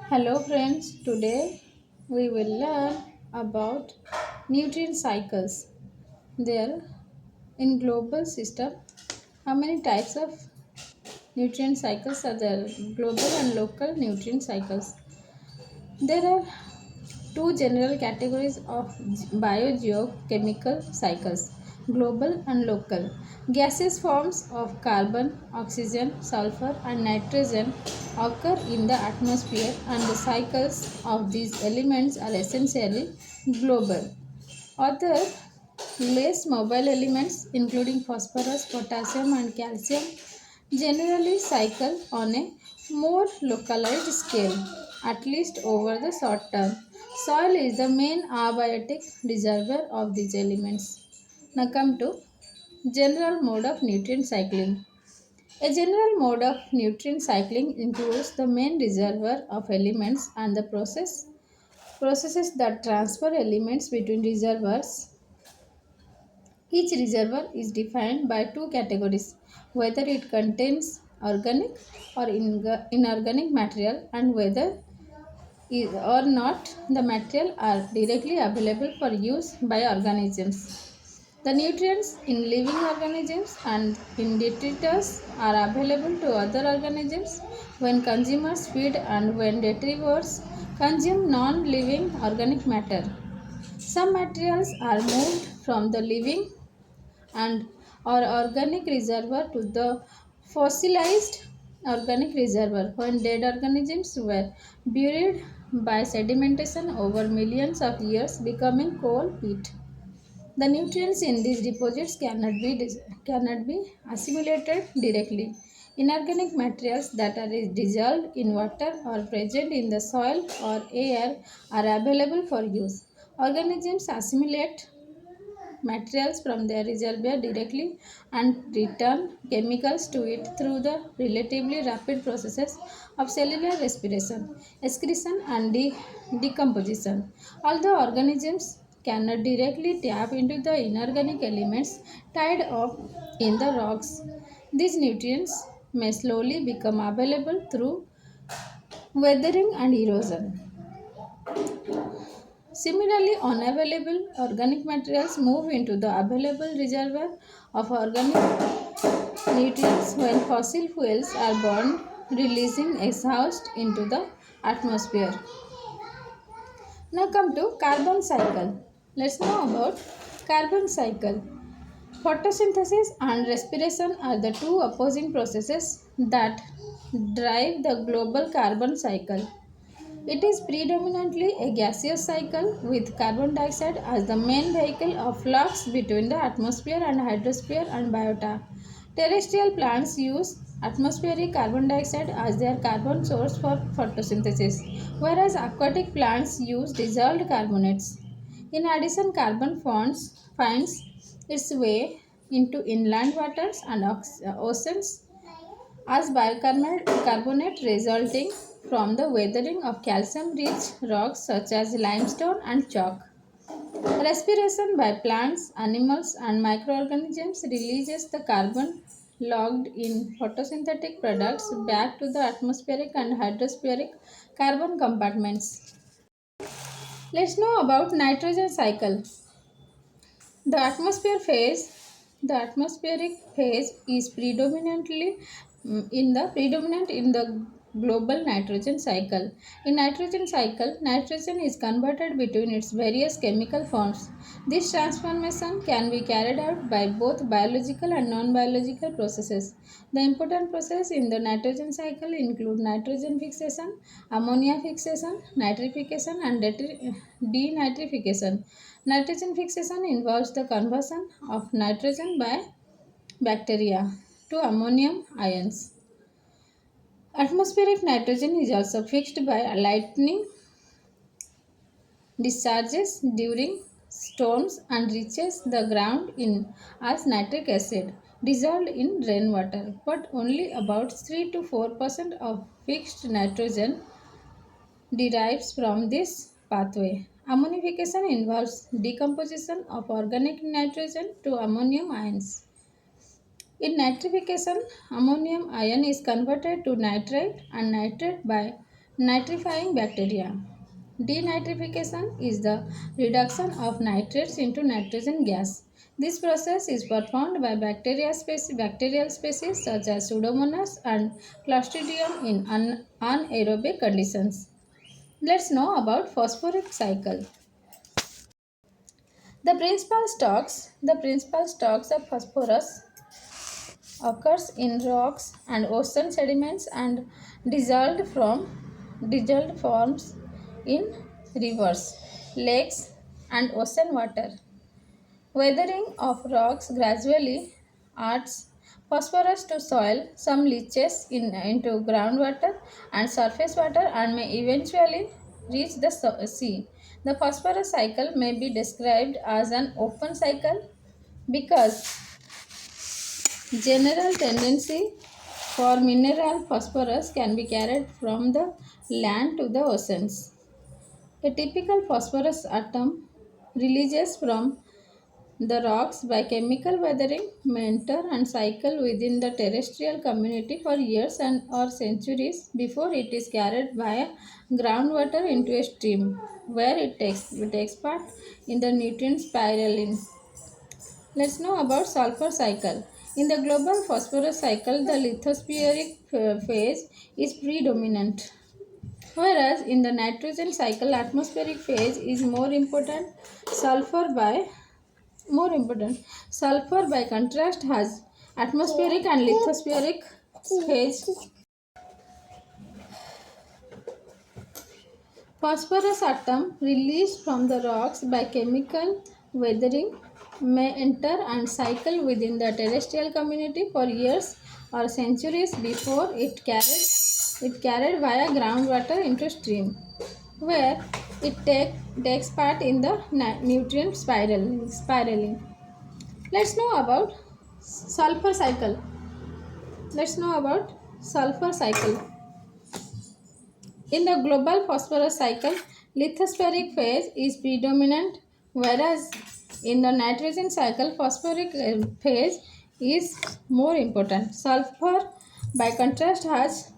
Hello friends, today we will learn about nutrient cycles. There in global system, how many types of nutrient cycles are there? Global and local nutrient cycles. There are two general categories of biogeochemical cycles, global and local. Gaseous forms of carbon, oxygen, sulfur, and nitrogen occur in the atmosphere, and the cycles of these elements are essentially global. Other less mobile elements, including phosphorus, potassium, and calcium, generally cycle on a more localized scale, at least over the short term. Soil is the main abiotic reservoir of these elements. Now come to general mode of nutrient cycling. A general mode of nutrient cycling includes the main reservoir of elements and the processes that transfer elements between reservoirs. Each reservoir is defined by two categories, whether it contains organic or inorganic material and whether or not the material are directly available for use by organisms. The nutrients in living organisms and in detritus are available to other organisms when consumers feed and when detrivores consume non-living organic matter. Some materials are moved from the living and or organic reservoir to the fossilized organic reservoir when dead organisms were buried by sedimentation over millions of years becoming coal peat. The nutrients in these deposits cannot be assimilated directly. Inorganic materials that are dissolved in water or present in the soil or air are available for use. Organisms assimilate materials from their reservoir directly and return chemicals to it through the relatively rapid processes of cellular respiration, excretion, and decomposition. Although organisms cannot directly tap into the inorganic elements tied up in the rocks, these nutrients may slowly become available through weathering and erosion. Similarly, unavailable organic materials move into the available reservoir of organic nutrients when fossil fuels are burned, releasing exhaust into the atmosphere. Now come to carbon cycle. Let's know about carbon cycle. Photosynthesis and respiration are the two opposing processes that drive the global carbon cycle. It is predominantly a gaseous cycle with carbon dioxide as the main vehicle of flux between the atmosphere and hydrosphere and biota. Terrestrial plants use atmospheric carbon dioxide as their carbon source for photosynthesis, whereas aquatic plants use dissolved carbonates. In addition, carbon finds its way into inland waters and oceans as bicarbonate resulting from the weathering of calcium rich rocks such as limestone and chalk. Respiration by plants, animals, and microorganisms releases the carbon logged in photosynthetic products back to the atmospheric and hydrospheric carbon compartments. Let's know about nitrogen cycle. The the atmospheric phase is predominant in the global nitrogen cycle. In nitrogen cycle, nitrogen is converted between its various chemical forms. This transformation can be carried out by both biological and non-biological processes. The important processes in the nitrogen cycle include nitrogen fixation, ammonia fixation, nitrification, and denitrification. Nitrogen fixation involves the conversion of nitrogen by bacteria to ammonium ions. Atmospheric nitrogen is also fixed by lightning discharges during storms and reaches the ground in as nitric acid dissolved in rainwater, but only about 3 to 4% of fixed nitrogen derives from this pathway. Ammonification involves decomposition of organic nitrogen to ammonium ions. In nitrification, ammonium ion is converted to nitrite and nitrate by Nitrifying bacteria. Denitrification is the reduction of nitrates into nitrogen gas. This process is performed by bacterial species such as Pseudomonas and Clostridium in anaerobic conditions. Let's know about phosphoric cycle. The principal stocks of phosphorus occurs in rocks and ocean sediments and dissolved forms in rivers, lakes, and ocean water. Weathering of rocks gradually adds phosphorus to soil. Some leaches into groundwater and surface water and may eventually reach the sea. The phosphorus cycle may be described as an open cycle because general tendency for mineral phosphorus can be carried from the land to the oceans. A typical phosphorus atom releases from the rocks by chemical weathering may enter and cycle within the terrestrial community for years and or centuries before it is carried via groundwater into a stream where it takes part in the nutrient spiraling. Let's know about sulfur cycle. In the global phosphorus cycle, the lithospheric phase is predominant, whereas in the nitrogen cycle, atmospheric phase is Sulfur by more important. Sulfur, by contrast, has atmospheric and lithospheric phase. Phosphorus atom released from the rocks by chemical weathering may enter and cycle within the terrestrial community for years or centuries before it carried via groundwater into stream, where it takes part in the nutrient spiraling. Let's know about sulfur cycle. Let's know about sulfur cycle. In the global phosphorus cycle, lithospheric phase is predominant, whereas in the nitrogen cycle, phosphoric phase is more important. Sulfur, by contrast, has